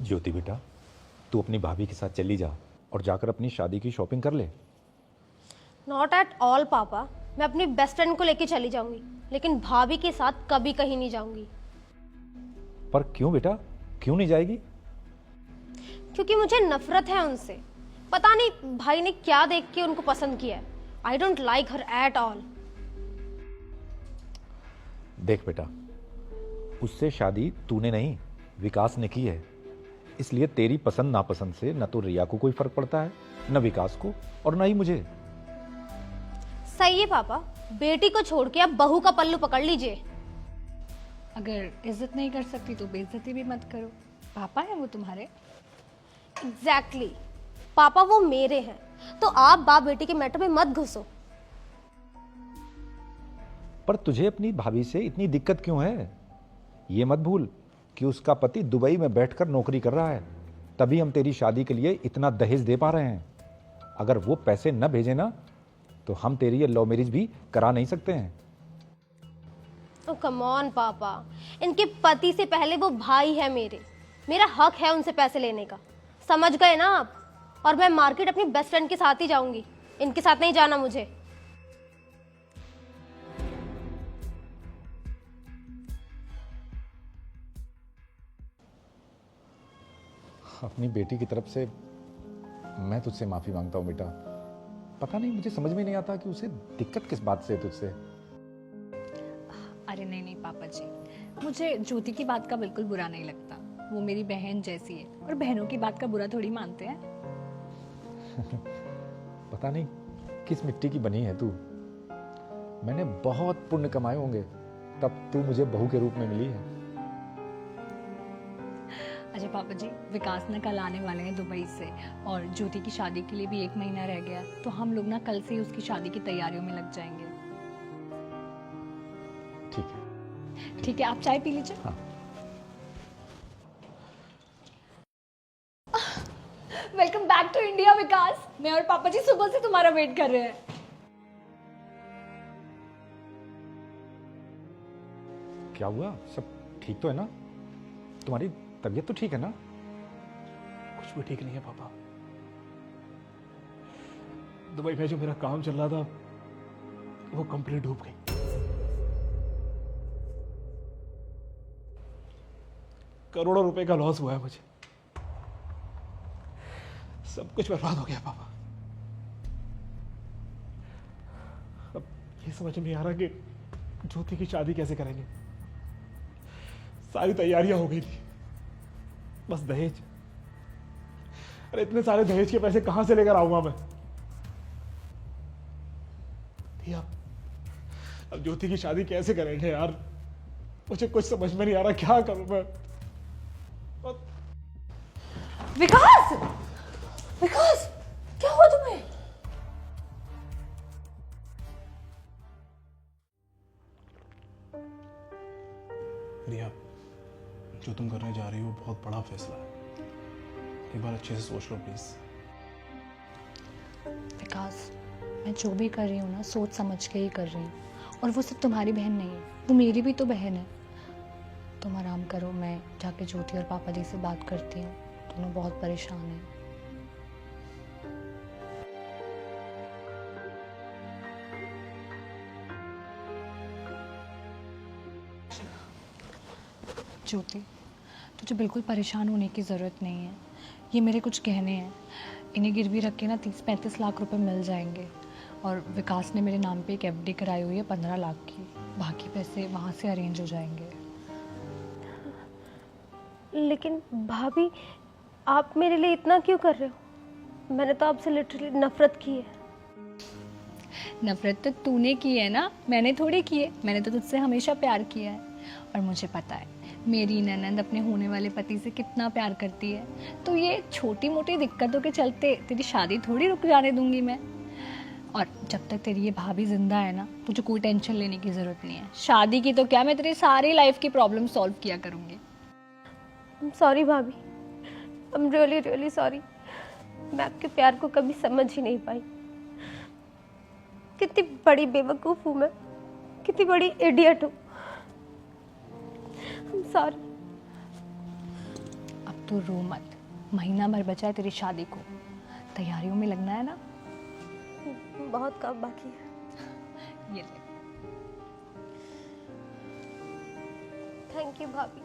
ज्योति बेटा, तू अपनी भाभी के साथ चली जा और जाकर अपनी शादी की शॉपिंग कर ले। नॉट एट ऑल पापा, मैं अपनी बेस्ट फ्रेंड को लेके चली जाऊंगी, लेकिन भाभी के साथ कभी कहीं नहीं जाऊंगी। पर क्यों बेटा, क्यों नहीं जाएगी? क्योंकि मुझे नफरत है उनसे। पता नहीं भाई ने क्या देख के उनको पसंद किया है। I don't like her at all. देख बेटा, उससे शादी तूने नहीं, विकास ने की है। इसलिए तेरी पसंद नापसंद से न तो रिया को कोई फर्क पड़ता है, न विकास को, और न ही मुझे। सही है पापा, बेटी को छोड़ के अब बहू का पल्लू पकड़ लीजिए। अगर इज्जत नहीं कर सकती तो बेइज्जती भी मत करो। पापा है वो तुम्हारे। एग्जैक्टली, पापा वो मेरे हैं, तो आप बाप बेटी के मैटर में मत घुसो। पर तुझे अपनी भाभी से इतनी दिक्कत क्यों है? ये मत भूल कि उसका पति दुबई में बैठकर नौकरी कर रहा है, तभी हम तेरी शादी के लिए इतना दहेज दे पा रहे हैं। अगर वो पैसे न भेजे ना, तो हम तेरी ये लव मैरिज भी करा नहीं सकते हैं। ओ कम ऑन पापा, इनके पति से पहले वो भाई है मेरे। मेरा हक है उनसे पैसे लेने का, समझ गए ना आप? और मैं मार्केट अपनी बेस्ट फ्रेंड के साथ ही जाऊंगी, इनके साथ नहीं जाना मुझे। अपनी बेटी की तरफ से मैं तुझसे माफी मांगता हूं बेटा। पता नहीं, मुझे समझ में नहीं आता कि उसे दिक्कत किस बात से है तुझसे। अरे नहीं नहीं पापा जी, मुझे ज्योति की बात का बिल्कुल बुरा नहीं लगता। वो मेरी बहन जैसी है और बहनों की बात का बुरा थोड़ी मानते हैं। पता नहीं किस मिट्टी की बनी है तू। मैंने बहुत पुण्य कमाए होंगे, तब तू मुझे बहू के रूप में मिली है। अच्छा पापा जी, विकास ना कल आने वाले हैं दुबई से, और ज्योति की शादी के लिए भी 1 महीना रह गया, तो हम लोग ना कल से ही उसकी शादी की तैयारियों में लग जाएंगे। ठीक है। ठीक है, आप चाय पी लीजिए। हाँ। वेलकम बैक टू इंडिया विकास। मैं और पापा जी सुबह से तुम्हारा वेट कर रहे हैं। क्या हुआ? सब ठीक तो है ना? तुम्हारी तबीयत तो ठीक है ना? कुछ भी ठीक नहीं है पापा। दुबई में जो मेरा काम चल रहा था वो कंप्लीट डूब गई। करोड़ों रुपए का लॉस हुआ है मुझे। सब कुछ बर्बाद हो गया पापा। अब ये समझ में नहीं आ रहा कि ज्योति की शादी कैसे करेंगे। सारी तैयारियां हो गई थी, बस दहेज। अरे इतने सारे दहेज के पैसे कहां से लेकर आऊंगा मैं? भैया, अब ज्योति की शादी कैसे करेंगे यार? मुझे कुछ समझ में नहीं आ रहा, क्या करूं मैं? विकास! विकास! क्या हुआ तुम्हें? रिया, जो तुम करने जा रही हो बहुत बड़ा फैसला है। एक बार अच्छे से सोच लो प्लीज। विकास, मैं जो भी कर रही हूँ ना, सोच समझ के ही कर रही हूँ। और वो सिर्फ तुम्हारी बहन नहीं है, वो मेरी भी तो बहन है। तुम आराम करो, मैं जाके ज्योति और पापा जी से बात करती हूँ। दोनों बहुत परेशान हैं। ज्योति, तुझे बिल्कुल परेशान होने की ज़रूरत नहीं है। ये मेरे कुछ गहने हैं, इन्हें गिरवी रख के ना 30-35 लाख रुपए मिल जाएंगे। और विकास ने मेरे नाम पे एक एफडी कराई हुई है 15 लाख की। बाकी पैसे वहाँ से अरेंज हो जाएंगे। लेकिन भाभी, आप मेरे लिए इतना क्यों कर रहे हो? मैंने तो आपसे लिटरली नफरत की है। नफरत तो तूने की है ना, मैंने थोड़ी की है। मैंने तो तुझसे हमेशा प्यार किया है। और मुझे पता है मेरी ननंद अपने होने वाले पति से कितना प्यार करती है। तो ये छोटी मोटी दिक्कतों के चलते तेरी शादी थोड़ी रुक जाने दूंगी मैं। और जब तक तेरी ये भाभी जिंदा है ना, तुझे कोई टेंशन लेने की ज़रूरत नहीं है। शादी की तो क्या, मैं तेरी सारी लाइफ की प्रॉब्लम सॉल्व किया करूँगी। सॉरी भाभी, I am really really sorry. मैं आपके प्यार को कभी समझ ही नहीं पाई। कितनी बड़ी बेवकूफ़ हूँ मैं, कितनी बड़ी इडियट हूँ। I am sorry. अब तो रो मत, महीना भर बचा है तेरी शादी को, तैयारियों में लगना है ना। बहुत कम बाकी है। ये ले। थैंक यू भाभी।